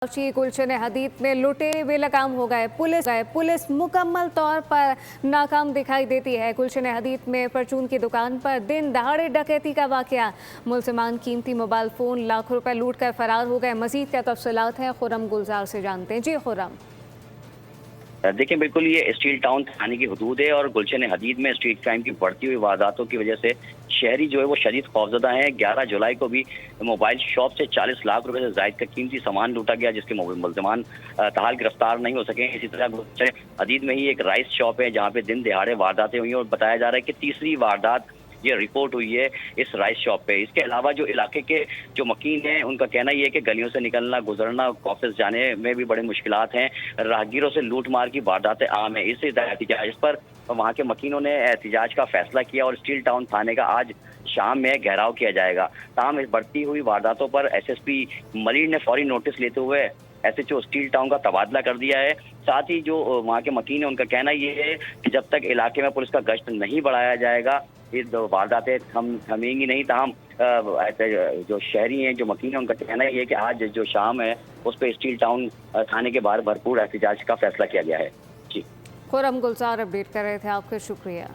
गुलशन हदीद में लुटे बेलगाम हो गए। पुलिस मुकम्मल तौर पर नाकाम दिखाई देती है। गुलशन हदीद में परचून की दुकान पर दिन दहाड़े डकैती का वाकया। मुलजिमान कीमती मोबाइल फ़ोन लाखों रुपए लूट कर फरार हो गए। मजीद क्या तफसीलात हैं, खुरम गुलजार से जानते हैं। जी खुरम। देखिए, बिल्कुल ये स्टील टाउन थाने की हदूद है और गुलशन हदीद में स्ट्रीट क्राइम की बढ़ती हुई वारदातों की वजह से शहरी जो है वो शदीद खौफजदा हैं। 11 जुलाई को भी मोबाइल शॉप से 40 लाख रुपए से जायद का कीमती सामान लूटा गया, जिसके मुलजिमान ताहाल गिरफ्तार नहीं हो सके। इसी तरह गुलशन हदीद में ही एक राइस शॉप है जहाँ पे दिन दिहाड़े वारदातें हुई हैं और बताया जा रहा है कि तीसरी वारदात ये रिपोर्ट हुई है इस राइस शॉप पे। इसके अलावा जो इलाके के जो मकीन हैं उनका कहना ये है कि गलियों से निकलना गुजरना ऑफिस जाने में भी बड़े मुश्किलात हैं। राहगीरों से लूट मार की वारदातें आम है। इस पर वहाँ के मकीनों ने एहतिजाज का फैसला किया और स्टील टाउन थाने का आज शाम में घेराव किया जाएगा। ताहम इस बढ़ती हुई वारदातों पर एसएसपी मलिर ने फौरी नोटिस लेते हुए एसएचओ स्टील टाउन का तबादला कर दिया है। साथ ही जो वहाँ के मकीन है उनका कहना ये है कि जब तक इलाके में पुलिस का गश्त नहीं बढ़ाया जाएगा ये वारदातें थमेंगी नहीं। ताहम जो शहरी हैं जो मकीन है उनका कहना ये है कि आज जो शाम है उस पर स्टील टाउन थाने के बाहर भरपूर एहतिजाज का फैसला किया गया है। जी खुरम गुलजार अपडेट कर रहे थे, आपका शुक्रिया।